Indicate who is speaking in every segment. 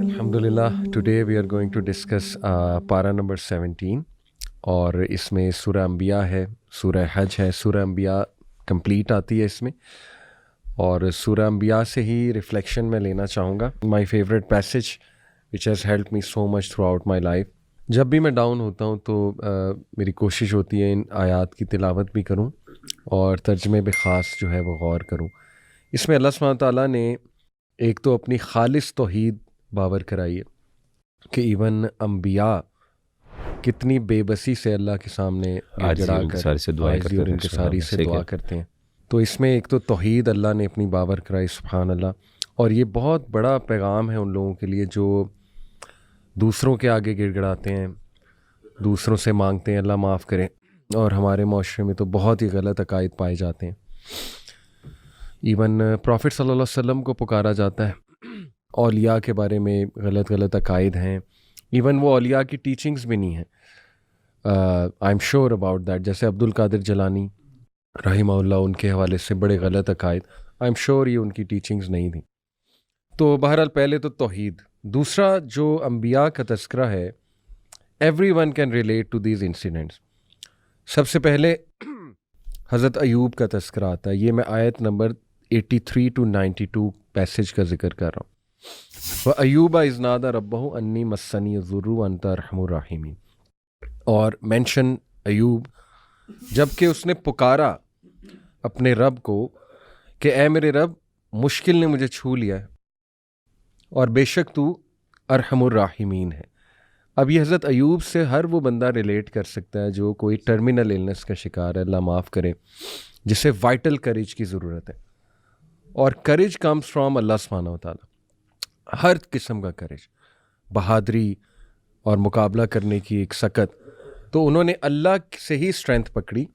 Speaker 1: Alhamdulillah, today we are going to discuss para number 17 اور اس میں سورہ انبیاء ہے، سورہ حج ہے، سورہ انبیاء کمپلیٹ آتی ہے اس میں، اور سورہ انبیاء سے ہی ریفلیکشن میں لینا چاہوں گا. My favourite passage which has help me so much throughout my life. جب بھی میں ڈاؤن ہوتا ہوں تو میری کوشش ہوتی ہے ان آیات کی تلاوت بھی کروں اور ترجمے بے خاص جو ہے وہ غور کروں. اس میں اللہ سبحانہ تعالیٰ نے ایک تو اپنی خالص توحید باور کرائی ہے کہ ایون انبیاء کتنی بے بسی سے اللہ کے سامنے گڑا کر عاجزی اور انکساری سے دعا کرتے ہیں. تو اس میں ایک تو توحید اللہ نے اپنی باور کرائی، سبحان اللہ. اور یہ بہت بڑا پیغام ہے ان لوگوں کے لیے جو دوسروں کے آگے گڑ گڑاتے ہیں، دوسروں سے مانگتے ہیں اللہ معاف کریں. اور ہمارے معاشرے میں تو بہت ہی غلط عقائد پائے جاتے ہیں. ایون پروفٹ صلی اللہ علیہ وسلم کو پکارا جاتا ہے، اولیاء کے بارے میں غلط عقائد ہیں. ایون وہ اولیاء کی ٹیچنگز بھی نہیں ہیں. I am sure about that. جیسے عبد القادر جیلانی رحمہ اللہ، ان کے حوالے سے بڑے غلط عقائد، آئی ایم شیور یہ ان کی ٹیچنگز نہیں تھیں. تو بہرحال پہلے تو توحید. دوسرا جو انبیاء کا تذکرہ ہے، everyone can relate to these incidents. سب سے پہلے حضرت ایوب کا تذکرہ آتا ہے. یہ میں آیت نمبر 83 to 92 پیسج کا ذکر کر رہا ہوں. وَأَيُّوبَ إِذْ نَادَى رَبَّهُ أَنِّي مَسَّنِيَ الضُّرُّ وَأَنْتَ أَرْحَمُ الرَّاحِمِينَ. اور مینشن ایوب جب کہ اس نے پکارا اپنے رب کو کہ اے میرے رب، مشکل نے مجھے چھو لیا ہے اور بے شک تو ارحم الراحمین ہے. اب یہ حضرت ایوب سے ہر وہ بندہ ریلیٹ کر سکتا ہے جو کوئی ٹرمینل النس کا شکار ہے، اللہ معاف کرے، جسے وائٹل کریج کی ضرورت ہے. اور کریج کمز فرام اللہ سبحانہ و تعالیٰ. ہر قسم کا کریج، بہادری اور مقابلہ کرنے کی ایک سکت. تو انہوں نے اللہ سے ہی اسٹرینتھ پکڑی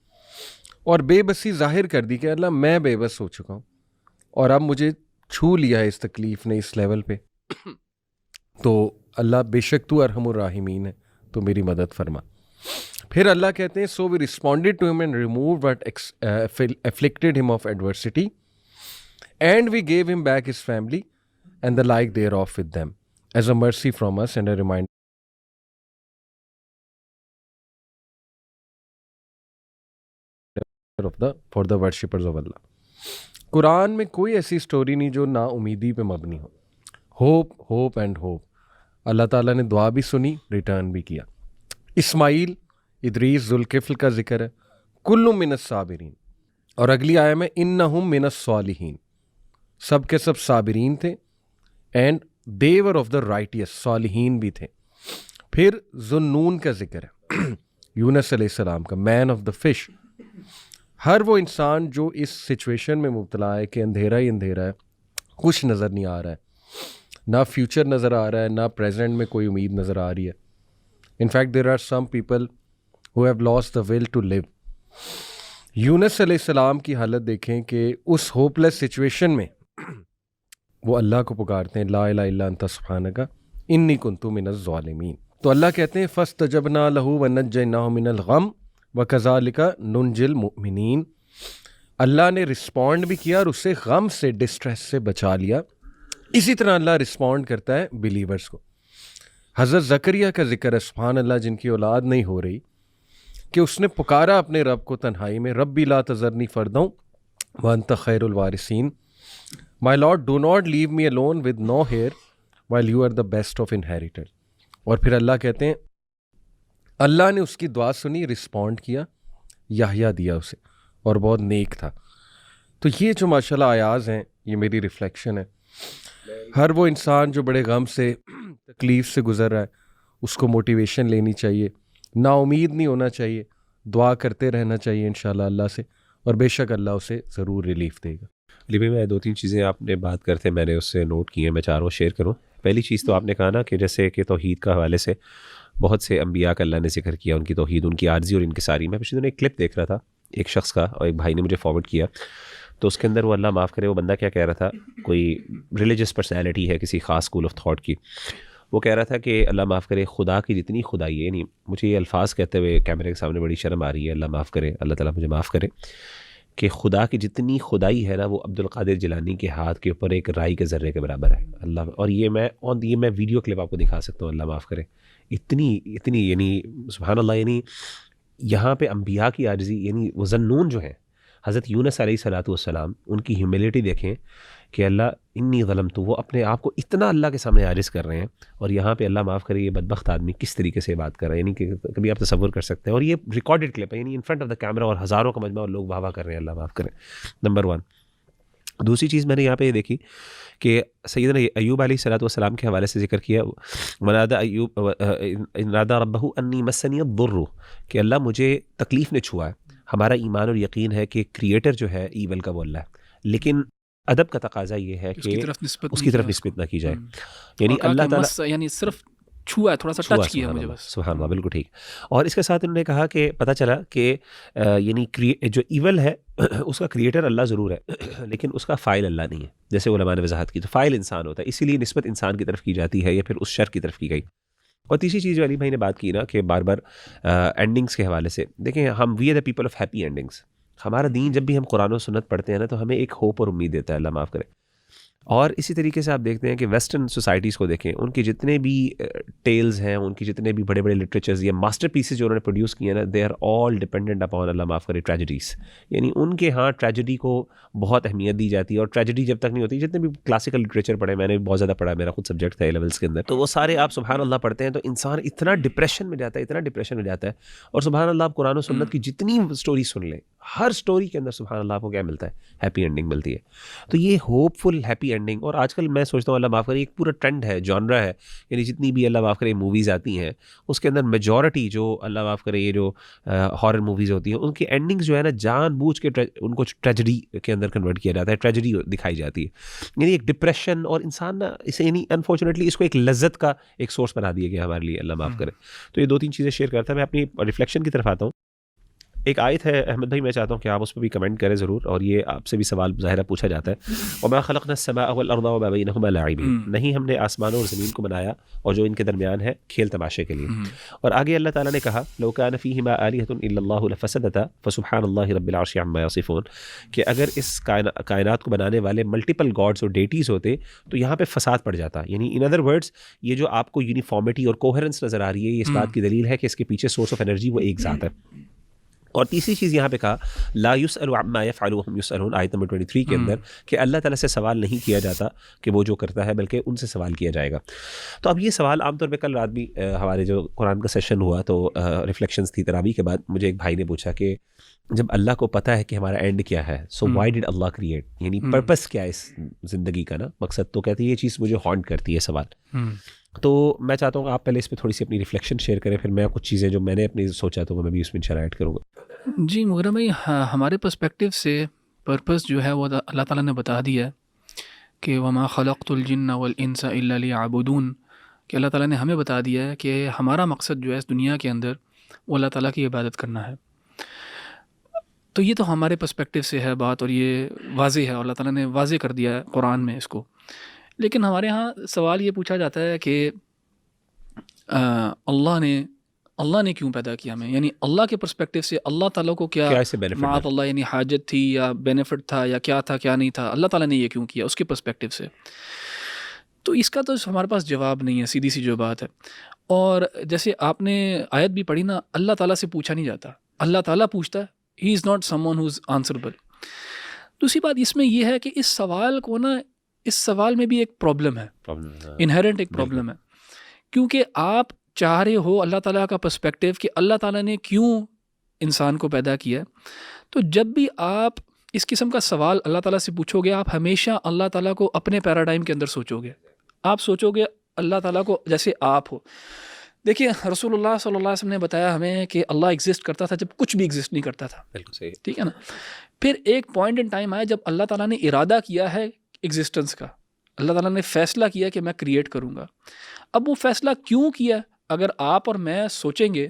Speaker 1: اور بے بسی ظاہر کر دی کہ اللہ میں بے بس ہو چکا ہوں اور اب مجھے چھو لیا ہے اس تکلیف نے اس لیول پہ. تو اللہ بے شک تو ارحم الراحمین ہے، تو میری مدد فرما. پھر اللہ کہتے ہیں so we responded to him and remove what afflicted him of adversity and we gave him back his family and the like thereof with them as a mercy from us and a reminder for the worshippers of Allah. قرآن میں کوئی ایسی story نہیں جو نا امیدی پہ مبنی ہو. Hope and hope. اللہ تعالیٰ نے دعا بھی سنی، ریٹرن بھی کیا. اسماعیل، ادریس، ذوالکفل کا ذکر ہے، کل من الصابرین. اور اگلی آیت میں انہم من الصالحین، سب کے سب صابرین تھے. اینڈ دیور آف دا رائٹیس، صالحین بھی تھے. پھر ذوالنون کا ذکر ہے، یونس علیہ السلام کا، مین آف دا فش. ہر وہ انسان جو اس سچویشن میں مبتلا ہے کہ اندھیرا ہی اندھیرا ہے، کچھ نظر نہیں آ رہا ہے، نہ فیوچر نظر آ رہا ہے، نہ پریزنٹ میں کوئی امید نظر آ رہی ہے. In fact there are some people who have lost the will to live. Yunus علیہ السلام کی حالت دیکھیں کہ اس ہوپ لیس سچویشن میں وہ اللہ کو پکارتے ہیں، لا الہ الا انت سبحانک انی کنت من الظالمین. تو اللہ کہتے ہیں فاستجبنا لہ ونجیناہ من الغم وکذالک ننجی المؤمنین. اللہ نے رسپونڈ بھی کیا اور اسے غم سے، ڈسٹریس سے بچا لیا. اسی طرح اللہ رسپونڈ کرتا ہے بلیورز کو. حضرت زکریا کا ذکر ہے، سبحان اللہ، جن کی اولاد نہیں ہو رہی، کہ اس نے پکارا اپنے رب کو تنہائی میں، ربی لا تذرنی فردا وانت خیر الوارثین. My Lord, do not leave me alone with no heir while you are the best of inheritors. اور پھر اللہ کہتے ہیں اللہ نے اس کی دعا سنی، رسپونڈ کیا، یحییٰ دیا اسے، اور بہت نیک تھا. تو یہ جو ماشاءاللہ آیاز ہیں، یہ میری ریفلیکشن ہے. ہر وہ انسان جو بڑے غم سے، تکلیف سے گزر رہا ہے، اس کو موٹیویشن لینی چاہیے، نا امید نہیں ہونا چاہیے، دعا کرتے رہنا چاہیے انشاءاللہ اللہ سے، اور بے شک اللہ اسے ضرور ریلیف دے گا.
Speaker 2: لیکن میں 2-3 چیزیں آپ نے بات کرتے میں نے اس سے نوٹ کی ہیں، میں چاہ رہا ہوں شیئر کروں. پہلی چیز تو آپ نے کہا نا کہ جیسے کہ توحید کا حوالے سے بہت سے انبیاء کا اللہ نے ذکر کیا، ان کی توحید، ان کی عاجزی اور انکساری. میں پچھلے دنوں ایک کلپ دیکھ رہا تھا ایک شخص کا، اور ایک بھائی نے مجھے فارورڈ کیا. تو اس کے اندر وہ اللہ معاف کرے، وہ بندہ کیا کہہ رہا تھا، کوئی ریلیجس پرسنالٹی ہے کسی خاص اسکول آف تھاٹ کی. وہ کہہ رہا تھا کہ اللہ معاف کرے، خدا کی جتنی خدائی ہے، نہیں مجھے یہ الفاظ کہتے ہوئے کیمرے کے سامنے بڑی شرم آ رہی ہے، اللہ معاف کرے، اللہ تعالیٰ مجھے معاف کرے، کہ خدا کی جتنی خدائی ہے نا وہ عبد القادر جیلانی کے ہاتھ کے اوپر ایک رائی کے ذرے کے برابر ہے اللہ. اور یہ میں ویڈیو کلپ آپ کو دکھا سکتا ہوں, اللہ معاف کرے, اتنی یعنی سبحان اللہ. یعنی یہاں پہ انبیاء کی عاجزی, یعنی وہ ذنون جو ہیں حضرت یونس علیہ الصلوۃ والسلام, ان کی ہیوملٹی دیکھیں کہ اللہ انی ظلمت, وہ اپنے آپ کو اتنا اللہ کے سامنے عاجز کر رہے ہیں. اور یہاں پہ اللہ معاف کرے یہ بدبخت آدمی کس طریقے سے بات کر رہا ہے, یعنی کہ کبھی آپ تصور کر سکتے ہیں. اور یہ ریکارڈڈ کلپ ہے, یعنی in front of the camera, اور ہزاروں کا مجمع اور لوگ واہ واہ کر رہے ہیں, اللہ معاف کریں. نمبر 1. دوسری چیز میں نے یہاں پہ یہ دیکھی کہ سیدنا ایوب علیہ الصلوۃ والسلام کے حوالے سے ذکر کیا, ونادى ایوب نادى ربه انی مسنی الضر, کہ اللہ مجھے تکلیف نے چھوا ہے. ہمارا ایمان اور یقین ہے کہ کریٹر جو ہے ایول کا وہ اللہ ہے, لیکن ادب کا تقاضا یہ ہے کہ اس کی طرف نسبت نہ کی جائے. یعنی اللہ تعالیٰ
Speaker 3: یعنی صرف چھوا ہے, تھوڑا سا ٹچ کیا مجھے بس.
Speaker 2: سبحان اللہ, بالکل ٹھیک. اور اس کے ساتھ انہوں نے کہا کہ پتہ چلا کہ یعنی جو ایول ہے اس کا کریٹر اللہ ضرور ہے, لیکن اس کا فاعل اللہ نہیں ہے. جیسے علماء نے وضاحت کی, تو فاعل انسان ہوتا ہے, اسی لیے نسبت انسان کی طرف کی جاتی ہے یا پھر اس شر کی طرف کی گئی. اور تیسری چیز جو علی بھائی نے بات کی نا کہ بار بار اینڈنگس کے حوالے سے, دیکھیں ہم we are the people of happy endings. ہمارا دین جب بھی ہم قرآن و سنت پڑھتے ہیں نا تو ہمیں ایک ہوپ اور امید دیتا ہے, اللہ معاف کرے. اور اسی طریقے سے آپ دیکھتے ہیں کہ ویسٹرن سوسائٹیز کو دیکھیں, ان کے جتنے بھی ٹیلز ہیں, ان کی جتنے بھی بڑے بڑے لٹریچرز یا ماسٹر پیسز جو انہوں نے پروڈیوس کیے ہیں نا, they are all dependent upon, Allah معاف کرے, ٹریجڈیز. یعنی ان کے ہاں ٹریجڈی کو بہت اہمیت دی جاتی ہے, اور ٹریجڈی جب تک نہیں ہوتی, جتنے بھی کلاسیکل لٹریچر پڑھے, میں نے بہت زیادہ پڑھا, میرا خود سبجیکٹ تھا اے لیولس کے اندر, تو وہ سارے آپ سبحان اللہ پڑھتے ہیں تو انسان اتنا ڈپریشن میں جاتا ہے, اور سبحان اللہ آپ قرآن و سنت کی جتنی اسٹوری سن لیں, ہر اسٹوری کے اندر سبحان اللہ آپ کو کیا ملتا ہے, ہیپی اینڈنگ ملتی ہے. تو یہ ہوپ فل ہیپی اینڈنگ. اور آج کل میں سوچتا ہوں اللہ معاف کرے ایک پورا ٹرینڈ ہے, جانرا ہے, یعنی جتنی بھی اللہ معاف کرے موویز آتی ہیں اس کے اندر میجورٹی جو اللہ معاف کرے یہ جو ہارر موویز ہوتی ہیں ان کی اینڈنگز جو ہے نا جان بوجھ کے ان کو ٹریجڈی کے اندر کنورٹ کیا جاتا ہے, ٹریجڈی دکھائی جاتی ہے. یعنی ایک ڈپریشن, اور انسان نا اسے یعنی انفارچونیٹلی اس کو ایک لذت کا ایک سورس بنا دیا گیا ہمارے لیے, اللہ معاف کرے. تو یہ 2-3 چیزیں شیئر کرتا ہے. میں اپنی ریفلیکشن کی طرف آتا ہوں. ایک آیت ہے احمد بھائی, میں چاہتا ہوں کہ آپ اس پہ بھی کمنٹ کریں ضرور, اور یہ آپ سے بھی سوال ظاہرہ پوچھا جاتا ہے. وما خلقنا السماء والارض وما بينهما لاعبين, نہیں ہم نے آسمانوں اور زمین کو بنایا اور جو ان کے درمیان ہے کھیل تماشے کے لیے. اور آگے اللہ تعالیٰ نے کہا لو كان فيهما آلهة الا الله لفسدتا فسبحان الله رب العرش عما يصفون, کہ اگر اس کائنات کو بنانے والے ملٹیپل گاڈز اور ڈیٹیز ہوتے تو یہاں پہ فساد پڑ جاتا. یعنی ان ادر ورڈز یہ جو آپ کو یونیفارمٹی اور کوہرنس نظر آ رہی ہے, یہ اس بات کی دلیل ہے کہ اس کے پیچھے سورس آف انرجی وہ ایک ذات ہے. اور تیسری چیز یہاں پہ کہا لا یسأل عما یفعل وهم یسألون, آیت نمبر 23 کے اندر, کہ اللہ تعالیٰ سے سوال نہیں کیا جاتا کہ وہ جو کرتا ہے, بلکہ ان سے سوال کیا جائے گا. تو اب یہ سوال عام طور پہ کل رات بھی ہمارے جو قرآن کا سیشن ہوا تو ریفلیکشنز تھی تراویح کے بعد, مجھے ایک بھائی نے پوچھا کہ جب اللہ کو پتہ ہے کہ ہمارا اینڈ کیا ہے, so why did Allah create, یعنی پرپس کیا ہے اس زندگی کا نا, مقصد. تو کہتے ہیں یہ چیز مجھے ہانٹ کرتی ہے سوال. تو میں چاہتا ہوں کہ آپ پہلے اس پہ تھوڑی سی اپنی ریفلیکشن شیئر کریں, پھر میں کچھ چیزیں جو میں نے اپنی سوچا تو میں بھی اس میں انشاءاللہ ایڈ کروں گا.
Speaker 3: جی مغرم بھائی, ہمارے پرسپیکٹیو سے پرپس جو ہے وہ اللہ تعالیٰ نے بتا دیا ہے کہ وما خلقت الجن والانس الا لیعبدون, کہ اللہ تعالیٰ نے ہمیں بتا دیا ہے کہ ہمارا مقصد جو ہے اس دنیا کے اندر وہ اللہ تعالیٰ کی عبادت کرنا ہے. تو یہ تو ہمارے پرسپیکٹیو سے ہے بات, اور یہ واضح ہے, اور اللہ تعالیٰ نے واضح کر دیا ہے قرآن میں اس کو. لیکن ہمارے ہاں سوال یہ پوچھا جاتا ہے کہ اللہ نے کیوں پیدا کیا ہمیں, یعنی اللہ کے پرسپیکٹیو سے اللہ تعالیٰ کو کیا معاذ اللہ یعنی حاجت تھی یا بینیفٹ تھا یا کیا تھا کیا نہیں تھا, اللہ تعالیٰ نے یہ کیوں کیا اس کے پرسپیکٹیو سے. تو اس کا تو ہمارے پاس جواب نہیں ہے, سیدھی سی جو بات ہے. اور جیسے آپ نے آیت بھی پڑھی نا, اللہ تعالیٰ سے پوچھا نہیں جاتا, اللہ تعالیٰ پوچھتا ہے, he is not someone who is answerable. دوسری بات اس میں یہ ہے کہ اس سوال کو نا, اس سوال میں بھی ایک پرابلم ہے, انہیرنٹ ایک پرابلم ہے, کیونکہ آپ چاہ رہے ہو اللہ تعالیٰ کا پرسپیکٹیو کہ اللہ تعالیٰ نے کیوں انسان کو پیدا کیا. تو جب بھی آپ اس قسم کا سوال اللہ تعالیٰ سے پوچھو گے, آپ ہمیشہ اللہ تعالیٰ کو اپنے پیراڈائم کے اندر سوچو گے. آپ سوچو گے اللہ تعالیٰ کو جیسے آپ ہو. دیکھیے رسول اللہ صلی اللہ علیہ وسلم نے بتایا ہمیں کہ اللہ ایگزسٹ کرتا تھا جب کچھ بھی ایگزسٹ نہیں کرتا تھا.
Speaker 2: بالکل صحیح,
Speaker 3: ٹھیک ہے نا. پھر ایک پوائنٹ ان ٹائم آیا جب اللہ تعالیٰ نے ارادہ کیا ہے ایگزسٹنس کا, اللہ تعالیٰ نے فیصلہ کیا کہ میں کریٹ کروں گا. اب وہ فیصلہ کیوں کیا, اگر آپ اور میں سوچیں گے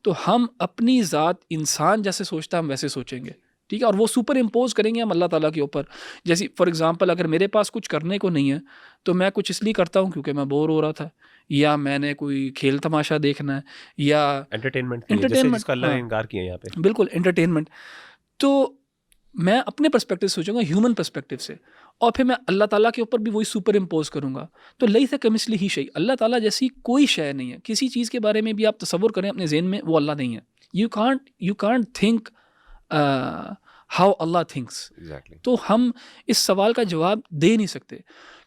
Speaker 3: تو ہم اپنی ذات انسان جیسے سوچتا ہم ویسے سوچیں گے. ٹھیک ہے, اور وہ سپر امپوز کریں گے ہم اللہ تعالیٰ کے اوپر. جیسے فار ایگزامپل اگر میرے پاس کچھ کرنے کو نہیں ہے تو میں کچھ اس لیے کرتا ہوں کیونکہ میں بور ہو رہا تھا, یا میں نے کوئی کھیل تماشا دیکھنا ہے, یا
Speaker 2: انٹرٹینمنٹ جس کا اللہ نے انکار کیا یہاں پہ,
Speaker 3: بالکل انٹرٹینمنٹ. تو میں اپنے پرسپیکٹو سے سوچوں گا، ہیومن پرسپیکٹو سے، اور پھر میں اللہ تعالیٰ کے اوپر بھی وہی سپر امپوز کروں گا. تو لیس کمثلہ ہی شیء، اللہ تعالیٰ جیسی کوئی شے نہیں ہے. کسی چیز کے بارے میں بھی آپ تصور کریں اپنے ذہن میں، وہ اللہ نہیں ہے. You can't think how Allah thinks. تو ہم اس سوال کا جواب دے نہیں سکتے،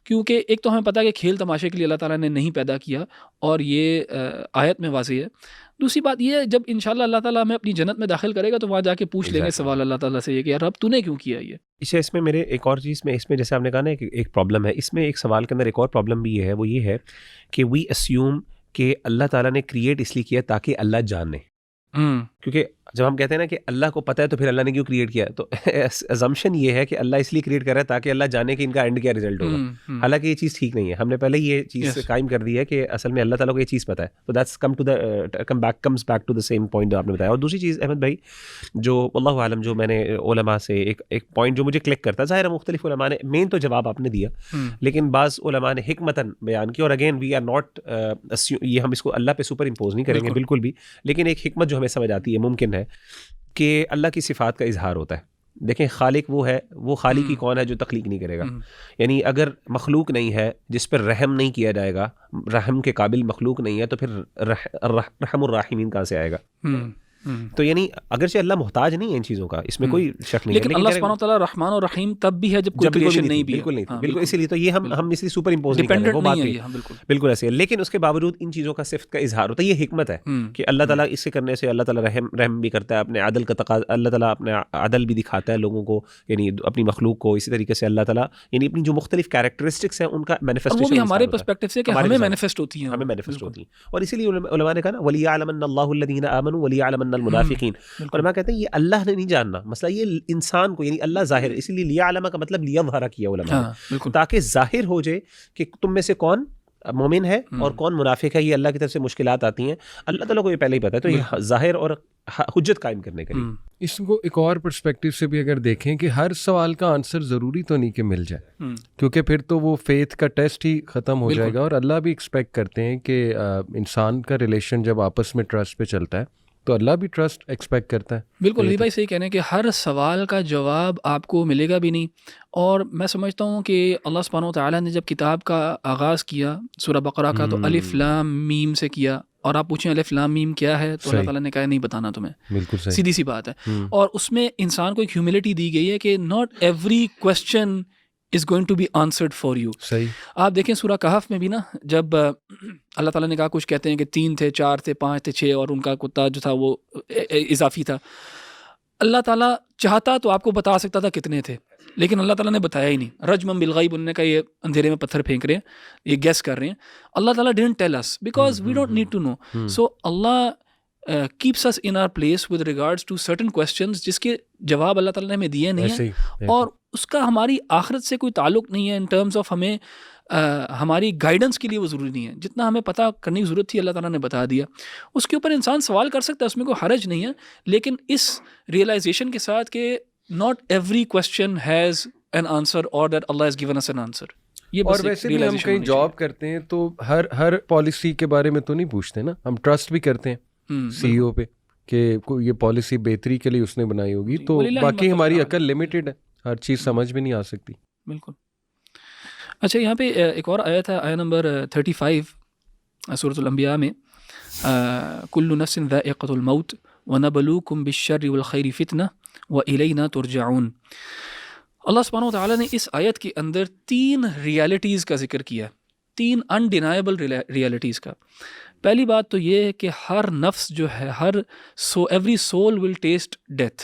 Speaker 3: کیونکہ ایک تو ہمیں پتہ ہے کہ کھیل تماشے کے لیے اللہ تعالیٰ نے نہیں پیدا کیا، اور یہ آیت میں واضح ہے. دوسری بات یہ ہے، جب انشاءاللہ اللہ تعالیٰ ہمیں اپنی جنت میں داخل کرے گا تو وہاں جا کے پوچھ لیں گے سوال اللہ تعالیٰ سے یہ کہ یار رب تو نے کیوں کیا یہ.
Speaker 2: اس میں میرے ایک اور چیز میں اس میں جیسے آپ نے کہا نا کہ ایک پرابلم ہے اس میں، ایک سوال کے اندر ایک اور پرابلم بھی یہ ہے، وہ یہ ہے کہ وی اسیوم کہ اللہ تعالیٰ نے کریٹ اس لیے کیا تاکہ اللہ جانے. کیونکہ جب ہم کہتے ہیں نا کہ اللہ کو پتہ ہے تو پھر اللہ نے کیوں کریٹ کیا، تو assumption یہ ہے کہ اللہ اس لیے کریٹ کر رہا ہے تاکہ اللہ جانے کہ ان کا اینڈ کیا ریزلٹ ہوگا. حالانکہ یہ چیز ٹھیک نہیں ہے. ہم نے پہلے یہ چیز قائم کر دی ہے کہ اصل میں اللہ تعالیٰ کو یہ چیز پتہ ہے. تو that's comes back to the same point جو آپ نے بتایا. اور دوسری چیز احمد بھائی، جو اللہ عالم، جو میں نے علماء سے ایک پوائنٹ جو مجھے کلک کرتا ہے، ظاہر ہے مختلف علماء نے مین تو جواب آپ نے دیا، لیکن بعض علماء نے حکمتاً بیان کی. اور اگین وی آر ناٹ، یہ ہم اس کو اللہ پہ سپر امپوز نہیں کریں گے بالکل بھی، لیکن ایک حکمت جو ہمیں سمجھ آتی ہے، ممکن ہے کہ اللہ کی صفات کا اظہار ہوتا ہے. دیکھیں خالق وہ ہے، وہ خالق ہی کون ہے جو تخلیق نہیں کرے گا. یعنی اگر مخلوق نہیں ہے جس پر رحم نہیں کیا جائے گا، رحم کے قابل مخلوق نہیں ہے، تو پھر رحم الراحمین کہاں سے آئے گا؟ تو یعنی اگرچہ اللہ محتاج نہیں ہے ان چیزوں کا، اس میں کوئی شک نہیں ہے،
Speaker 3: لیکن اللہ سبحانہ وتعالی رحمان اور رحیم تب بھی ہے جب کوئی کریشن نہیں بھی.
Speaker 2: بالکل نہیں، بالکل. اسی لیے تو یہ ہم اس لیے سپر امپوز نہیں کر رہے، وہ بات بالکل ایسے ہے. لیکن اس کے باوجود ان چیزوں کا صفت کا اظہار ہوتا ہے. یہ حکمت ہے کہ اللہ تعالیٰ اس سے کرنے سے اللہ تعالیٰ رحم بھی کرتا ہے، اپنے عدل کا تقاضا، اللہ تعالیٰ اپنے عدل بھی دکھاتا ہے لوگوں کو، یعنی اپنی مخلوق کو. اسی طریقے سے اللہ تعالیٰ یعنی اپنی جو مختلف کیریکٹرسٹکس ہیں ان کا مینیفیسٹیشن، وہ بھی
Speaker 3: ہمارے پرسپیکٹو سے کہ ہمیں مینیفیسٹ ہوتی ہیں،
Speaker 2: ہمیں مینیفیسٹ ہوتی ہیں. اور اسی لیے علماء نے کہا نا وَلِيَعْلَمَنَّ اللَّهُ الَّذِينَ آمَنُوا وَلِيَعْلَمَنَّ الْمُنَافِقِينَ. علماء کہتے ہیں یہ اللہ نے نہیں جاننا مسئلہ، یہ انسان کو، یعنی اللہ ظاہر. اسی لیے لیعلم کا مطلب لیظہر کیا علماء نے، تاکہ ظاہر ہو جائے کہ تم میں سے کون مومن ہے اور کون منافق ہے. یہ اللہ کی طرف سے مشکلات آتی ہیں، اللہ تعالیٰ کو یہ پہلے ہی پتہ ہے. تو یہ ظاہر اور حجت قائم کرنے کے لیے.
Speaker 1: اس کو ایک اور پرسپیکٹو سے بھی اگر دیکھیں کہ ہر سوال کا آنسر ضروری تو نہیں کہ مل جائے، کیونکہ پھر تو وہ فیتھ کا ٹیسٹ ہی ختم ہو جائے گا. اور اللہ بھی ایکسپیکٹ کرتے ہیں کہ انسان کا ریلیشن جب آپس میں ٹرسٹ پہ چلتا ہے تو اللہ بھی ٹرسٹ ایکسپیکٹ کرتا ہے. بالکل
Speaker 3: علی بھائی صحیح کہہ رہے ہیں کہ ہر سوال کا جواب آپ کو ملے گا بھی نہیں. اور میں سمجھتا ہوں کہ اللہ سبحانہ وتعالیٰ نے جب کتاب کا آغاز کیا سورہ بقرہ کا، تو الف لام میم سے کیا. اور آپ پوچھیں الف لام میم کیا ہے، تو اللہ تعالیٰ نے کہا نہیں بتانا تمہیں.
Speaker 1: بالکل
Speaker 3: سیدھی سی بات ہے. اور اس میں انسان کو ایک ہیوملٹی دی گئی ہے کہ not every question is going to be answered for you.
Speaker 1: صحیح.
Speaker 3: آپ دیکھیں سورہ کہف میں بھی نا، جب اللہ تعالیٰ نے کہا، کچھ کہتے ہیں کہ 3 تھے، 4 تھے، 5 تھے، 6، اور ان کا کتا جو تھا وہ اضافی تھا. اللہ تعالیٰ چاہتا تو آپ کو بتا سکتا تھا کتنے تھے، لیکن اللہ تعالیٰ نے بتایا ہی نہیں. رجم بالغیب، انہوں نے کہا یہ اندھیرے میں پتھر پھینک رہے ہیں، یہ گیس کر رہے ہیں. اللہ تعالیٰ didn't tell us because we don't need to know. So Allah keeps us in our place with regards to certain questions جس کے جواب اللہ تعالیٰ نے ہمیں دیے نہیں ہیں، اور اس کا ہماری آخرت سے کوئی تعلق نہیں ہے. ان ٹرمز آف ہمیں ہماری گائیڈنس کے لیے وہ ضروری نہیں ہے. جتنا ہمیں پتہ کرنے کی ضرورت تھی اللہ تعالیٰ نے بتا دیا. اس کے اوپر انسان سوال کر سکتا ہے، اس میں کوئی حرج نہیں ہے، لیکن اس ریئلائزیشن کے ساتھ کہ not every question has an answer اور that Allah has given us an answer.
Speaker 1: اور ویسے بھی ہم کہیں جاب کرتے ہیں تو ہر پالیسی کے بارے میں تو نہیں پوچھتے نا، ہم ٹرسٹ بھی کرتے ہیں سی او پہ کہ یہ پالیسی بہتری کے لیے اس نے بنائی ہوگی. تو باقی ہماری عقل لمیٹڈ ہے، ہر چیز سمجھ میں نہیں آ سکتی.
Speaker 3: بالکل. اچھا، یہاں پہ ایک اور آیت ہے، آیت نمبر 35 سورۃ الانبیاء میں، کل نفس ذائقۃ الموت ونبلوکم بالشر والخیر فتنہ والینا ترجعون. اللہ سبحانہ وتعالیٰ نے اس آیت کے اندر 3 ریالٹیز کا ذکر کیا، 3 انڈینائبل ریالٹیز کا. پہلی بات تو یہ ہے کہ ہر نفس جو ہے، every soul will taste death,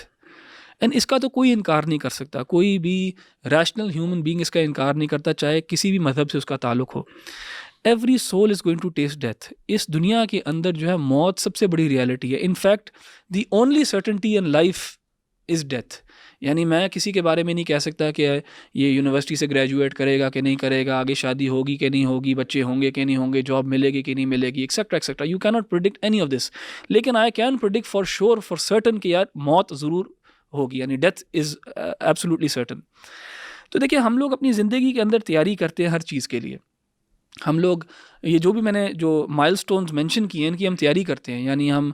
Speaker 3: and اس کا تو کوئی انکار نہیں کر سکتا. کوئی بھی ریشنل ہیومن بینگ اس کا انکار نہیں کرتا، چاہے کسی بھی مذہب سے اس کا تعلق ہو. Every soul is going to taste death. اس دنیا کے اندر جو ہے موت سب سے بڑی ریالٹی ہے. In fact the only certainty in life is death. یعنی میں کسی کے بارے میں نہیں کہہ سکتا کہ یہ یونیورسٹی سے گریجویٹ کرے گا کہ نہیں کرے گا، آگے شادی ہوگی کہ نہیں ہوگی، بچے ہوں گے کہ نہیں ہوں گے، جاب ملے گی کہ نہیں ملے گی، etcetera etcetera. You can not predict any of this. لیکن I can predict for sure, for certain کہ یار موت ضرور ہوگی، یعنی ڈیتھ از ایبسولوٹلی سرٹن. تو دیکھیں، ہم لوگ اپنی زندگی کے اندر تیاری کرتے ہیں ہر چیز کے لیے. ہم لوگ یہ جو بھی میں نے جو مائل سٹونز مینشن کیے ہیں ان کی ہم تیاری کرتے ہیں، یعنی ہم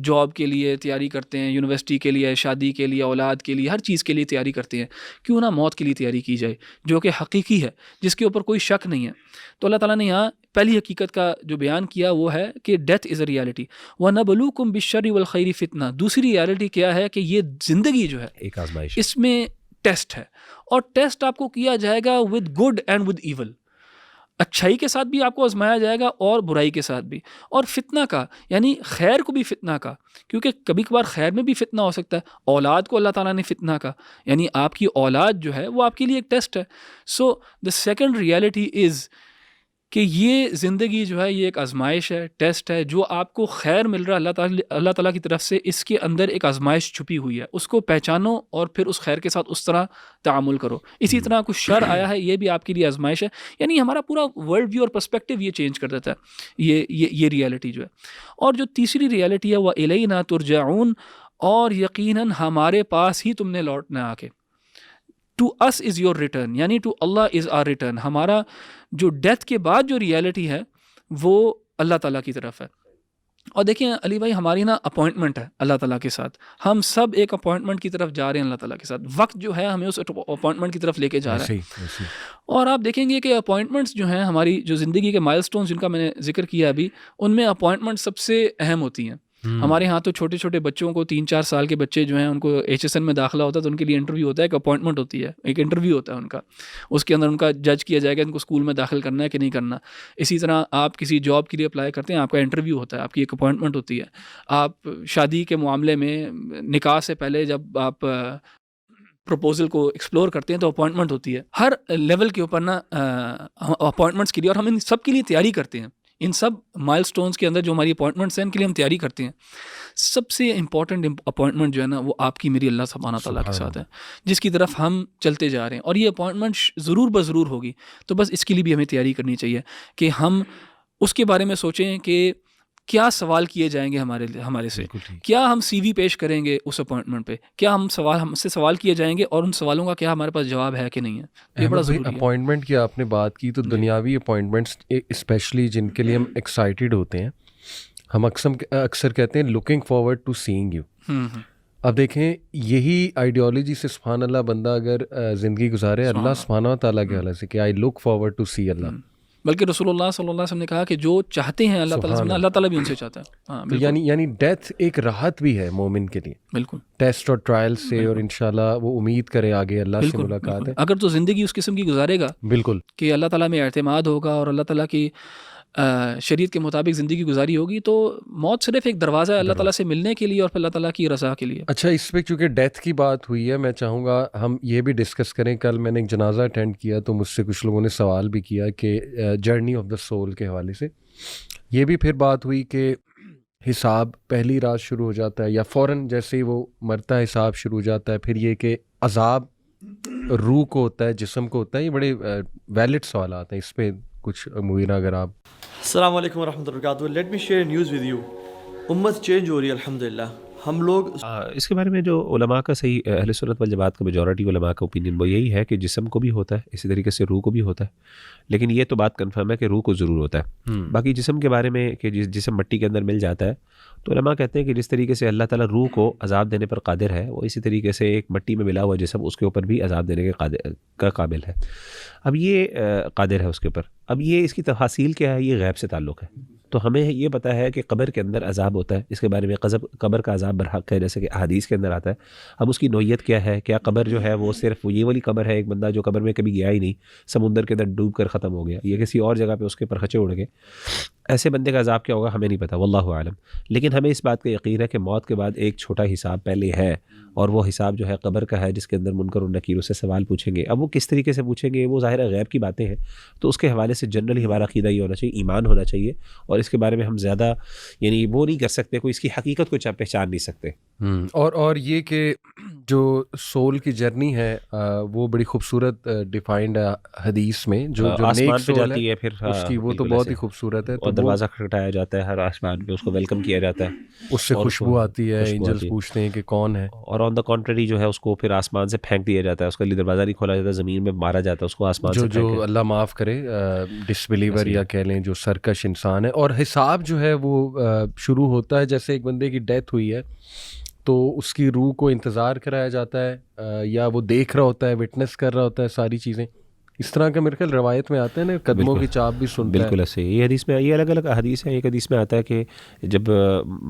Speaker 3: جاب کے لیے تیاری کرتے ہیں، یونیورسٹی کے لیے، شادی کے لیے، اولاد کے لیے، ہر چیز کے لیے تیاری کرتے ہیں، کیوں نہ موت کے لیے تیاری کی جائے جو کہ حقیقی ہے، جس کے اوپر کوئی شک نہیں ہے۔ تو اللہ تعالیٰ نے یہاں پہلی حقیقت کا جو بیان کیا وہ ہے کہ ڈیتھ از اے ریالٹی، وَنَبْلُوكُمْ بِالشَّرِّ وَالْخَيْرِ فِتْنَةً۔ دوسری ریالٹی کیا ہے کہ یہ زندگی جو ہے
Speaker 2: ایک آزمائش،
Speaker 3: اس میں ٹیسٹ ہے، اور ٹیسٹ آپ کو کیا جائے گا with good and with evil, اچھائی کے ساتھ بھی آپ کو آزمایا جائے گا اور برائی کے ساتھ بھی، اور فتنہ کا یعنی خیر کو بھی فتنہ کا، کیونکہ کبھی کبھار خیر میں بھی فتنہ ہو سکتا ہے۔ اولاد کو اللہ تعالیٰ نے فتنہ کا، یعنی آپ کی اولاد جو ہے وہ آپ کے لیے ایک ٹیسٹ ہے۔ سو دا سیکنڈ ریالٹی از کہ یہ زندگی جو ہے یہ ایک آزمائش ہے، ٹیسٹ ہے، جو آپ کو خیر مل رہا ہے اللہ تعالیٰ کی طرف سے، اس کے اندر ایک آزمائش چھپی ہوئی ہے، اس کو پہچانو اور پھر اس خیر کے ساتھ اس طرح تعامل کرو۔ اسی طرح کچھ شر آیا ہے، یہ بھی آپ کے لیے آزمائش ہے، یعنی ہمارا پورا ورلڈ ویو اور پرسپیکٹیو یہ چینج کر دیتا ہے یہ ریالٹی جو ہے۔ اور جو تیسری ریالٹی ہے وہ الینا ترجعون، اور یقیناً ہمارے پاس ہی تم نے لوٹنا آ کے، to us is your return, یعنی to Allah is our return. ہمارا جو ڈیتھ کے بعد جو ریالٹی ہے وہ اللہ تعالیٰ کی طرف ہے۔ اور دیکھیں علی بھائی، ہماری نا اپوائنٹمنٹ ہے اللہ تعالیٰ کے ساتھ، ہم سب ایک اپوائنٹمنٹ کی طرف جا رہے ہیں اللہ تعالیٰ کے ساتھ، وقت جو ہے ہمیں اس اپوائنٹمنٹ کی طرف لے کے جا رہا ہے۔ اور آپ دیکھیں گے کہ اپوائنٹمنٹس جو ہیں ہماری جو زندگی کے مائل سٹونز جن کا میں نے ذکر کیا ابھی، ان میں اپوائنٹمنٹ سب سے اہم ہوتی ہیں۔ ہمارے ہاں تو چھوٹے چھوٹے بچوں کو 3-4 سال کے بچے جو ہیں ان کو HSN میں داخلہ ہوتا ہے تو ان کے لیے انٹرویو ہوتا ہے، ایک اپوائنٹمنٹ ہوتی ہے، ایک انٹرویو ہوتا ہے ان کا، اس کے اندر ان کا جج کیا جائے گا ان کو اسکول میں داخل کرنا ہے کہ نہیں کرنا۔ اسی طرح آپ کسی جاب کے لیے اپلائی کرتے ہیں، آپ کا انٹرویو ہوتا ہے، آپ کی ایک اپوائنٹمنٹ ہوتی ہے۔ آپ شادی کے معاملے میں نکاح سے پہلے جب آپ پروپوزل کو ایکسپلور کرتے ہیں تو اپوائنٹمنٹ ہوتی ہے۔ ہر لیول کے اوپر نا اپوائنٹمنٹس کے لیے، اور ہم ان سب کے لیے تیاری کرتے ہیں، ان سب مائل سٹونز کے اندر جو ہماری اپوائنٹمنٹس ہیں ان کے لیے ہم تیاری کرتے ہیں۔ سب سے امپورٹنٹ اپوائنٹمنٹ جو ہے نا وہ آپ کی میری اللہ سبحانہ تعالیٰ کے ساتھ ہے، جس کی طرف ہم چلتے جا رہے ہیں، اور یہ اپوائنٹمنٹ ضرور بضرور ہوگی۔ تو بس اس کے لیے بھی ہمیں تیاری کرنی چاہیے کہ ہم اس کے بارے میں سوچیں کہ کیا سوال کیے جائیں گے ہمارے سے، کیا ہم CV پیش کریں گے اس اپوائنٹمنٹ پہ، کیا ہم سے سوال کیے جائیں گے، اور ان سوالوں کا کیا ہمارے پاس جواب ہے کہ نہیں ہے۔ یہ بڑا ضروری ہے۔
Speaker 1: اپوائنٹمنٹ کی آپ نے بات کی تو دنیاوی اپوائنٹمنٹس اسپیشلی جن کے لیے ہم ایکسائٹیڈ ہوتے ہیں، ہم اکثر کہتے ہیں looking forward to seeing you. اب دیکھیں یہی آئیڈیالوجی سے سبحان اللہ بندہ اگر زندگی گزارے اللہ سبحانہ تعالیٰ کے حوالے سے کہ آئی لک فارورڈ ٹو سی اللہ،
Speaker 3: بلکہ رسول اللہ صلی اللہ علیہ وسلم نے کہا کہ جو چاہتے ہیں اللہ تعالیٰ سے، اللہ تعالیٰ بھی ان سے چاہتا ہے۔
Speaker 1: یعنی ڈیتھ ایک راحت بھی ہے مومن کے لیے،
Speaker 3: بالکل،
Speaker 1: ٹیسٹ اور ٹرائل سے، اور انشاءاللہ وہ امید کرے آگے اللہ سے ملاقات ہے۔
Speaker 3: اگر تو زندگی اس قسم کی گزارے گا
Speaker 1: بالکل
Speaker 3: کہ اللہ تعالیٰ میں اعتماد ہوگا اور اللہ تعالیٰ کی شریعت کے مطابق زندگی گزاری ہوگی، تو موت صرف ایک دروازہ ہے اللہ تعالیٰ سے ملنے کے لیے اور پھر اللہ تعالیٰ کی رضا کے لیے۔
Speaker 1: اچھا، اس پہ چونکہ ڈیتھ کی بات ہوئی ہے، میں چاہوں گا ہم یہ بھی ڈسکس کریں۔ کل میں نے ایک جنازہ اٹینڈ کیا تو مجھ سے کچھ لوگوں نے سوال بھی کیا کہ جرنی آف دا سول کے حوالے سے یہ بھی پھر بات ہوئی کہ حساب پہلی رات شروع ہو جاتا ہے یا فوراً جیسے ہی وہ مرتا ہے حساب شروع ہو جاتا ہے، پھر یہ کہ عذاب روح کو ہوتا ہے، جسم کو ہوتا ہے۔ یہ بڑے ویلڈ سوالات ہیں، اس پہ کچھ مبینہ اگر آپ۔
Speaker 4: السلام علیکم ورحمۃ اللہ وبرکاتہ۔ Let me share news with you. امت چینج ہو رہی ہے الحمدللہ۔ ہم لوگ
Speaker 2: اس کے بارے میں جو علماء کا صحیح اہل سنت والجماعت کا میجورٹی علماء کا اوپینین وہ یہی ہے کہ جسم کو بھی ہوتا ہے، اسی طریقے سے روح کو بھی ہوتا ہے، لیکن یہ تو بات کنفرم ہے کہ روح کو ضرور ہوتا ہے۔ باقی جسم کے بارے میں کہ جسم مٹی کے اندر مل جاتا ہے، تو علماء کہتے ہیں کہ جس طریقے سے اللہ تعالیٰ روح کو عذاب دینے پر قادر ہے، وہ اسی طریقے سے ایک مٹی میں ملا ہوا جسم اس کے اوپر بھی عذاب دینے کا قابل ہے۔ اب یہ قادر ہے اس کے اوپر، اب یہ اس کی تفاصیل کیا ہے، یہ غیب سے تعلق ہے۔ تو ہمیں یہ پتہ ہے کہ قبر کے اندر عذاب ہوتا ہے، اس کے بارے میں قبر کا عذاب برحق ہے، جیسے کہ احادیث کے اندر آتا ہے۔ اب اس کی نوعیت کیا ہے، کیا قبر جو ہے وہ صرف یہ والی قبر ہے، ایک بندہ جو قبر میں کبھی گیا ہی نہیں، سمندر کے اندر ڈوب کر ختم ہو گیا، یا کسی اور جگہ پہ اس کے پر خچے اڑ گئے، ایسے بندے کا عذاب کیا ہوگا ہمیں نہیں پتہ، واللہ عالم۔ لیکن ہمیں اس بات کا یقین ہے کہ موت کے بعد ایک چھوٹا حساب پہلے ہے، اور وہ حساب جو ہے قبر کا ہے، جس کے اندر منکر و نکیر سے سوال پوچھیں گے۔ اب وہ کس طریقے سے پوچھیں گے، وہ ظاہر غیب کی باتیں ہیں، تو اس کے حوالے سے جنرلی ہمارا عقیدہ یہ ہونا چاہیے، ایمان ہونا چاہیے، اور اس کے بارے میں ہم زیادہ یعنی وہ نہیں کر سکتے، کوئی اس کی حقیقت کو پہچان نہیں سکتے۔
Speaker 1: اور یہ کہ جو سول کی جرنی ہے وہ بڑی خوبصورت ڈیفائنڈ ہے حدیث میں، جو
Speaker 2: آسمان پہ جاتی ہے پھر
Speaker 1: اس کی وہ تو بہت ہی خوبصورت ہے،
Speaker 2: اور دروازہ کھٹکھٹایا جاتا ہے ہر آسمان پہ، اس کو ویلکم کیا جاتا ہے،
Speaker 1: اس سے خوشبو آتی ہے، اینجلز پوچھتے ہیں کہ کون ہے،
Speaker 2: اور آن دا کنٹری جو ہے اس کو پھر آسمان سے پھینک دیا جاتا ہے، اس کے لیے دروازہ نہیں کھولا جاتا، زمین میں مارا جاتا ہے اس کو آسمان سے،
Speaker 1: جو اللہ معاف کرے ڈس بلیور یا کہہ لیں جو سرکش انسان ہے. اور حساب جو ہے وہ شروع ہوتا ہے جیسے ایک بندے کی ڈیتھ ہوئی ہے تو اس کی روح کو انتظار کرایا جاتا ہے یا وہ دیکھ رہا ہوتا ہے، وٹنس کر رہا ہوتا ہے ساری چیزیں. اس طرح کا میرے خیال روایت میں آتے ہیں نا، قدموں کی چاپ بھی سنتا ہے.
Speaker 2: بالکل ایسے یہ حدیث میں، یہ الگ الگ حدیث ہیں. ایک حدیث میں آتا ہے کہ جب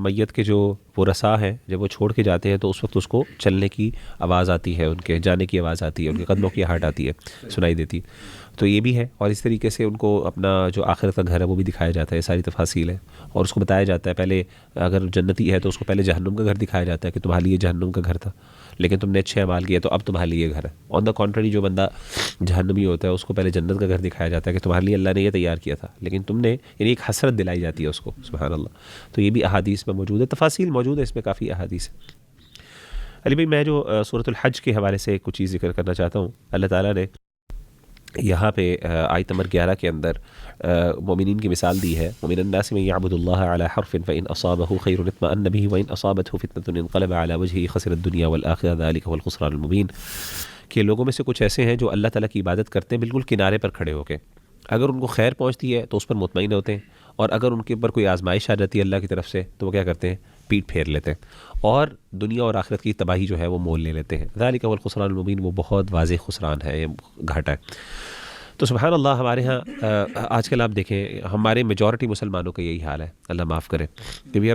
Speaker 2: میت کے جو ورثاء ہیں جب وہ چھوڑ کے جاتے ہیں تو اس وقت اس کو چلنے کی آواز آتی ہے، ان کے جانے کی آواز آتی ہے، ان کے قدموں کی آہٹ آتی ہے، سنائی دیتی ہے. تو یہ بھی ہے. اور اس طریقے سے ان کو اپنا جو آخرت کا گھر ہے وہ بھی دکھایا جاتا ہے، ساری تفاصیل ہے. اور اس کو بتایا جاتا ہے پہلے اگر جنتی ہے تو اس کو پہلے جہنم کا گھر دکھایا جاتا ہے کہ تمہارے لیے جہنم کا گھر تھا لیکن تم نے اچھے اعمال کیے تو اب تمہارے لیے گھر ہے. آن دا کنٹری جو بندہ جہنمی ہوتا ہے اس کو پہلے جنت کا گھر دکھایا جاتا ہے کہ تمہارے لیے اللہ نے یہ تیار کیا تھا لیکن تم نے، یعنی ایک حسرت دلائی جاتی ہے اس کو. سبحان اللہ. تو یہ بھی احادیث میں موجود ہے، تفاصیل موجود ہے اس میں، کافی احادیث ہے. علی بھائی میں جو سورۃ الحج کے حوالے سے کچھ چیز ذکر کرنا چاہتا ہوں. اللہ تعالیٰ نے یہاں پہ آیت نمبر 11 کے اندر مومنین کی مثال دی ہے. وَمِنَ النَّاسِ مَن يَعْبُدُ اللَّهَ عَلَى حَرْفٍ فَإِنْ أَصَابَهُ خَيْرٌ اطْمَأَنَّ بِهِ وَإِنْ أَصَابَتْهُ فِتْنَةٌ انقلب عَلَى وَجْهِهِ خَسِرَ الدُّنْيَا وَالْآخِرَةَ ذَلِكَ هُوَ الْخُسْرَانُ الْمُبِينُ. کہ لوگوں میں سے کچھ ایسے ہیں جو اللہ تعالیٰ کی عبادت کرتے ہیں بالکل کنارے پر کھڑے ہو کے، اگر ان کو خیر پہنچتی ہے تو اس پر مطمئن ہوتے ہیں، اور اگر ان کے اوپر کوئی آزمائش آ جاتی ہے اللہ کی طرف سے تو وہ کیا کرتے ہیں، پیٹ پھیر لیتے ہیں اور دنیا اور آخرت کی تباہی جو ہے وہ مول لے لیتے ہیں. ذَلِكَ هُوَ الْخُسْرَانُ الْمُبِينُ. وہ بہت واضح خسران ہے، یہ گھاٹا ہے. تو سبحان اللہ ہمارے ہاں آج کل آپ دیکھیں ہمارے میجورٹی مسلمانوں کا یہی حال ہے، اللہ معاف کرے، کہ وی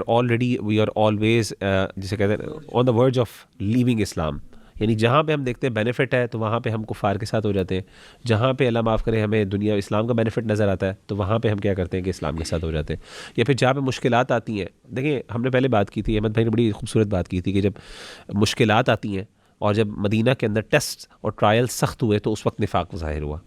Speaker 2: آر آلویز جسے کہتے ہیں آن دا ورج آف لیونگ اسلام. یعنی جہاں پہ ہم دیکھتے ہیں بینیفٹ ہے تو وہاں پہ ہم کفار کے ساتھ ہو جاتے ہیں، جہاں پہ اللہ معاف کرے ہمیں دنیا اسلام کا بینیفٹ نظر آتا ہے تو وہاں پہ ہم کیا کرتے ہیں کہ اسلام کے ساتھ ہو جاتے ہیں. یا پھر جہاں پہ مشکلات آتی ہیں، دیکھیں ہم نے پہلے بات کی تھی، احمد بھائی نے بڑی خوبصورت بات کی تھی کہ جب مشکلات آتی ہیں اور جب مدینہ کے اندر ٹیسٹ اور ٹرائل سخت ہوئے تو اس وقت نفاق ظاہر ہوا.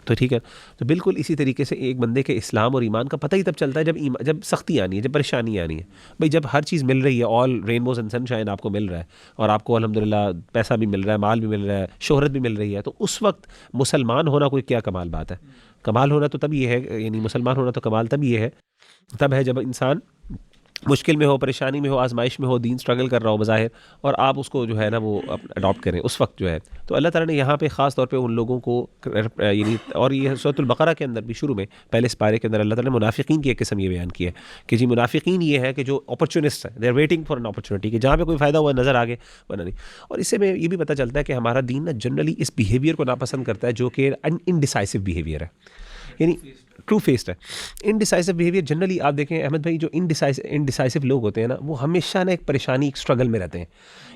Speaker 2: تو ٹھیک ہے، تو بالکل اسی طریقے سے ایک بندے کے اسلام اور ایمان کا پتہ ہی تب چلتا ہے جب سختی آنی ہے، جب پریشانی آنی ہے. بھئی جب ہر چیز مل رہی ہے، آل رینبوز اینڈ سن شائن آپ کو مل رہا ہے اور آپ کو الحمدللہ پیسہ بھی مل رہا ہے، مال بھی مل رہا ہے، شہرت بھی مل رہی ہے، تو اس وقت مسلمان ہونا کوئی کیا کمال بات ہے. کمال ہونا تو تب یہ ہے، یعنی مسلمان ہونا تو کمال تب یہ ہے، تب ہے جب انسان مشکل میں ہو، پریشانی میں ہو، آزمائش میں ہو، دین سٹرگل کر رہا ہو بظاہر، اور آپ اس کو جو ہے نا وہ اڈاپٹ کریں اس وقت جو ہے. تو اللہ تعالیٰ نے یہاں پہ خاص طور پہ ان لوگوں کو یعنی، اور یہ سورۃ البقرہ کے اندر بھی شروع میں پہلے سپارے کے اندر اللہ تعالیٰ نے منافقین کی ایک قسم یہ بیان کی ہے کہ جی منافقین یہ ہے کہ جو اپرچونسٹ ہیں، they are waiting for an opportunity, کہ جہاں پہ کوئی فائدہ ہوا نظر آگے ورنہ نہیں. اور اس سے میں یہ بھی پتہ چلتا ہے کہ ہمارا دین نا جنرلی اس بیہیویئر کو ناپسند کرتا ہے جو کہ انڈیسائسو بیہیویئر ہے، یعنی ٹرو فیسڈ ہے. انڈیسائسو بیہیویئر جنرلی آپ دیکھیں احمد بھائی، جو انڈیسائسو لوگ ہوتے ہیں نا وہ ہمیشہ نا ایک پریشانی، ایک اسٹرگل میں رہتے ہیں،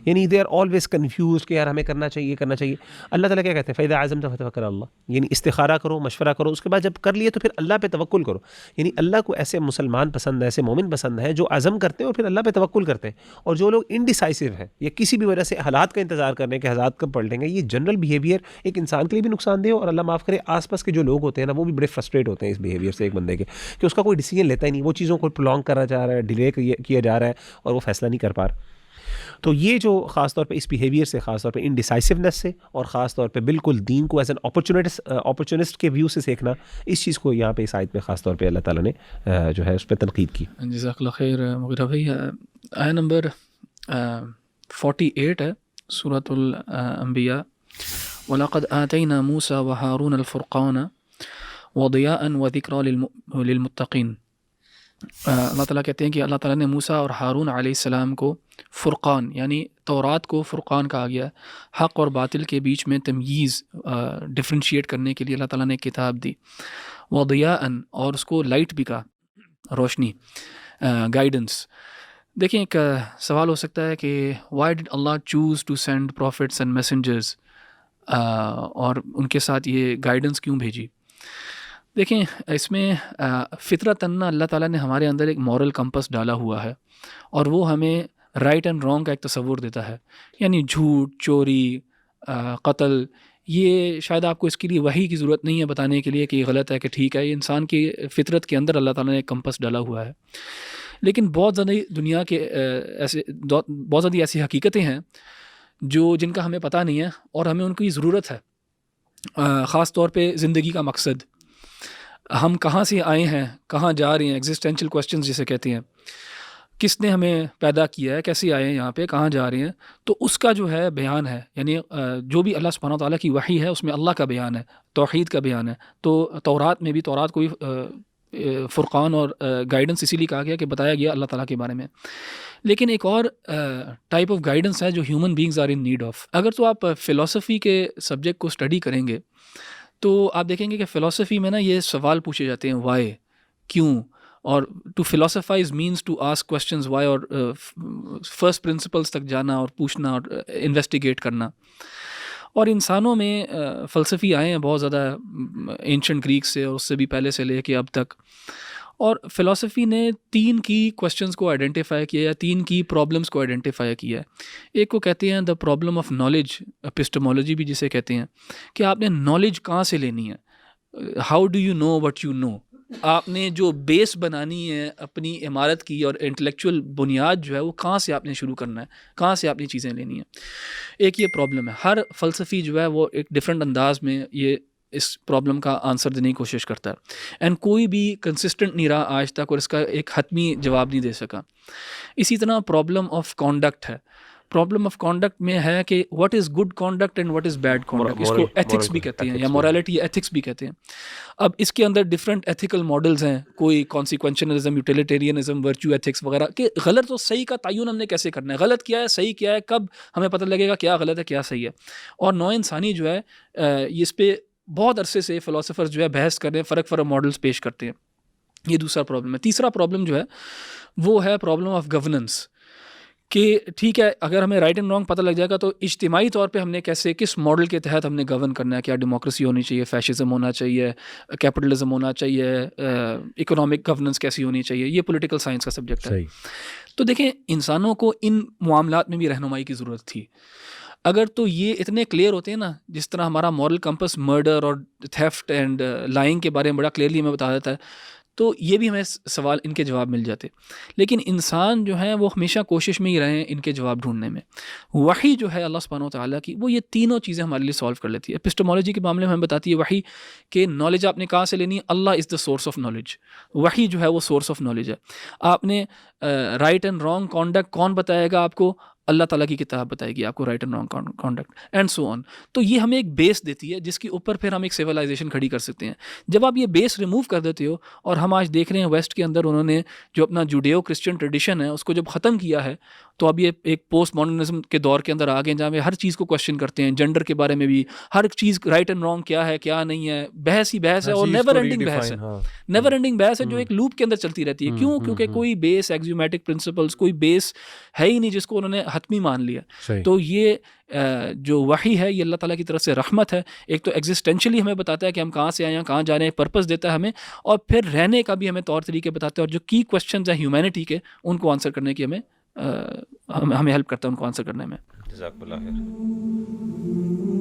Speaker 2: یعنی دے آر آلویز کنفیوز کہ یار ہمیں کرنا چاہیے کرنا چاہیے. اللہ تعالیٰ کیا کہتے ہیں، فَإِذَا عَزَمْتَ فَتَوَكَّلْ عَلَى اللَّهِ، یعنی استخارہ کرو، مشورہ کرو، اس کے بعد جب کر لیے تو پھر اللہ پہ توکل کرو. یعنی اللہ کو ایسے مسلمان پسند ہے، ایسے مومن پسند ہے جو عزم کرتے ہیں اور پھر اللہ پہ توکل کرتے ہیں. اور جو لوگ انڈیسائسو ہیں یا کسی بھی وجہ سے حالات کا انتظار کرنے کے حالات کب پلٹیں گے، یہ جنرل بیہیویئر ایک انسان کے لیے بھی نقصان دہ، اور اللہ معاف کرے آس پاس کے جو لوگ ہوتے ہیں نا وہ بھی بڑے فرسٹریٹ ہوتے ہیں اس بیہیویئر سے ایک بندے کے، کہ اس کا کوئی ڈیسیجن لیتا ہی نہیں، وہ چیزوں کو پرولونگ کرا جا رہا ہے، ڈیلے کیا جا رہا ہے اور وہ فیصلہ نہیں کر پا رہا. تو یہ جو خاص طور پہ اس بیہیویئر سے، خاص طور پہ انڈیسائسونیس سے، اور خاص طور پہ بالکل دین کو ایز این اپرچونسٹ کے ویو سے دیکھنا، اس چیز کو یہاں پہ اس آیت میں خاص طور پہ اللہ تعالیٰ نے جو ہے اس پہ تنقید کی.
Speaker 3: جزاک اللہ خیر مغیرہ بھائی. آیت نمبر 48 ہے سورۃ الانبیاء. وَلَقَدْ آتَيْنَا مُوسَى وَهَارُونَ الْفُرْقَانَ وَضِيَاءً وَذِكْرًا لِلْمُتَّقِينَ. اللہ تعالیٰ کہتے ہیں کہ اللہ تعالیٰ نے موسیٰ اور ہارون علیہ السلام کو فرقان، یعنی تورات کو فرقان کہا گیا، حق اور باطل کے بیچ میں تمییز ڈفرینشیٹ کرنے کے لیے اللہ تعالیٰ نے کتاب دی. وضیاءً، اور اس کو لائٹ بھی کہا، روشنی، گائیڈنس. دیکھیں ایک سوال ہو سکتا ہے کہ وائی ڈڈ اللہ chose to send prophets and messengers, اور ان کے ساتھ یہ گائیڈنس کیوں بھیجی. دیکھیں اس میں فطرتاً اللہ تعالیٰ نے ہمارے اندر ایک مورل کمپس ڈالا ہوا ہے، اور وہ ہمیں رائٹ اینڈ رانگ کا ایک تصور دیتا ہے. یعنی جھوٹ، چوری، قتل، یہ شاید آپ کو اس کے لیے وحی کی ضرورت نہیں ہے بتانے کے لیے کہ یہ غلط ہے کہ ٹھیک ہے، یہ انسان کی فطرت کے اندر اللہ تعالیٰ نے ایک کمپس ڈالا ہوا ہے. لیکن بہت زیادہ دنیا کے بہت زیادہ ایسی حقیقتیں ہیں جن کا ہمیں پتہ نہیں ہے اور ہمیں ان کی ضرورت ہے، خاص طور پہ زندگی کا مقصد، ہم کہاں سے آئے ہیں، کہاں جا رہے ہیں، ایگزسٹینشیل کویسچنز جسے کہتے ہیں، کس نے ہمیں پیدا کیا ہے، کیسے آئے ہیں یہاں پہ، کہاں جا رہے ہیں. تو اس کا جو ہے بیان ہے، یعنی جو بھی اللہ سبحانہ وتعالیٰ کی وحی ہے اس میں اللہ کا بیان ہے، توحید کا بیان ہے. تو تورات میں بھی، تورات کو بھی فرقان اور گائیڈنس اسی لیے کہا گیا کہ بتایا گیا اللہ تعالیٰ کے بارے میں. لیکن ایک اور ٹائپ آف گائیڈنس ہے جو human beings are in need of. اگر تو آپ فلسفی کے سبجیکٹ کو اسٹڈی کریں گے تو آپ دیکھیں گے کہ فلسفی میں نا یہ سوال پوچھے جاتے ہیں، وائی، کیوں. اور to philosophise means to ask questions why, اور فرسٹ پرنسپلس تک جانا اور پوچھنا اور انویسٹیگیٹ کرنا. اور انسانوں میں فلسفی آئے ہیں بہت زیادہ اینشنٹ گریک سے اور اس سے بھی پہلے سے لے کے اب تک. اور فلسفی نے 3 کی کویسچنز کو آئیڈینٹیفائی کیا یا 3 کی پرابلمس کو آئیڈینٹیفائی کیا ہے. ایک کو کہتے ہیں دا پرابلم آف نالج، اپسٹمولوجی بھی جسے کہتے ہیں، کہ آپ نے نالج کہاں سے لینی ہے. How do you know what you know. آپ نے جو بیس بنانی ہے اپنی عمارت کی اور انٹلیکچوئل بنیاد جو ہے وہ کہاں سے آپ نے شروع کرنا ہے، کہاں سے آپ نے چیزیں لینی ہیں. ایک یہ پرابلم ہے. ہر فلسفی جو ہے وہ ایک ڈفرینٹ انداز میں یہ اس پرابلم کا آنسر دینے کی کوشش کرتا ہے. اینڈ کوئی بھی کنسسٹنٹ نہیں رہا آج تک اور اس کا ایک حتمی جواب نہیں دے سکا. اسی طرح پرابلم آف کانڈکٹ ہے. پرابلم آف کانڈکٹ میں ہے کہ what is good conduct and what is bad conduct. اس کو ایتھکس بھی کہتے ہیں یا مورالٹی ایتھکس بھی کہتے ہیں. اب اس کے اندر ڈفرینٹ ایتھیکل ماڈلز ہیں، کوئی کانسیکوینشنلزم، یوٹیلیٹیرینزم، ورچو ایتھکس وغیرہ، کہ غلط اور صحیح کا تعین ہم نے کیسے کرنا ہے، غلط کیا ہے، صحیح کیا ہے، کب ہمیں پتہ لگے گا کیا غلط ہے کیا صحیح ہے. اور نوع انسانی جو ہے اس پہ بہت عرصے سے فلاسفرز جو ہے بحث کر رہے ہیں، فرق ماڈلز پیش کرتے ہیں. یہ دوسرا پرابلم ہے. تیسرا پرابلم جو ہے وہ ہے پرابلم آف گورننس، کہ ٹھیک ہے اگر ہمیں رائٹ اینڈ رانگ پتہ لگ جائے گا تو اجتماعی طور پہ ہم نے کیسے، کس ماڈل کے تحت ہم نے گورن کرنا ہے. کیا ڈیموکریسی ہونی چاہیے، فیشزم ہونا چاہیے، کیپٹلزم ہونا چاہیے، اکنامک گورننس کیسی ہونی چاہیے. یہ پولیٹیکل سائنس کا سبجیکٹ ہے. تو دیکھیں انسانوں کو ان معاملات میں بھی رہنمائی کی ضرورت تھی. اگر تو یہ اتنے کلیئر ہوتے ہیں نا، جس طرح ہمارا مورل کمپس مرڈر اور تھیفٹ اینڈ لائنگ کے بارے میں بڑا کلیئرلی ہمیں بتا دیتا ہے، تو یہ بھی ہمیں سوال ان کے جواب مل جاتے. لیکن انسان جو ہیں وہ ہمیشہ کوشش میں ہی رہے ہیں ان کے جواب ڈھونڈنے میں. وحی جو ہے اللہ سبحانہ و تعالیٰ کی، وہ یہ تینوں چیزیں ہمارے لیے سالو کر لیتی ہے. ایپسٹمولوجی کے معاملے میں ہمیں بتاتی ہے وحی کہ نالج آپ نے کہاں سے لینی ہے. اللہ از دا سورس آف نالج. وحی جو ہے وہ سورس آف نالج ہے. آپ نے رائٹ اینڈ رانگ کانڈکٹ کون بتائے گا آپ کو؟ اللہ تعالیٰ کی کتاب بتائے گی آپ کو right and wrong conduct and so on. تو یہ ہمیں ایک بیس دیتی ہے جس کے اوپر پھر ہم ایک سیولائزیشن کھڑی کر سکتے ہیں. جب آپ یہ بیس ریموو کر دیتے ہو، اور ہم آج دیکھ رہے ہیں ویسٹ کے اندر انہوں نے جو اپنا جوڈیو کرسچن ٹریڈیشن ہے اس کو جب ختم کیا ہے، تو اب یہ ایک پوسٹ ماڈرنزم کے دور کے اندر آ گئے جہاں پہ ہر چیز کو کوشچن کرتے ہیں. جنڈر کے بارے میں بھی ہر چیز رائٹ اینڈ رانگ کیا ہے کیا نہیں ہے، بحث ہی بحث ہے، اور نیور اینڈنگ بحث ہے. نیور اینڈنگ بحث ہے جو ایک لوپ کے اندر چلتی رہتی ہے. کیوں؟ کیونکہ کوئی بیس ایکزیومیٹک پرنسپلس، کوئی بیس ہے ہی نہیں جس کو انہوں نے حتمی مان لیا. تو یہ جو وحی ہے یہ اللہ تعالیٰ کی طرف سے رحمت ہے. ایک تو ایگزسٹینشلی ہمیں بتاتا ہے کہ ہم کہاں سے آئے ہیں، کہاں جا رہے ہیں، پرپس دیتا ہے ہمیں، اور پھر رہنے کا بھی ہمیں طور طریقے بتاتا ہے. اور جو کی کویسچنز ہیں ہیومینٹی کے، ان کو آنسر کرنے کی ہمیں ہیلپ کرتا ہے، ان کو آنسر کرنے میں.
Speaker 2: جزاک اللہ خیر.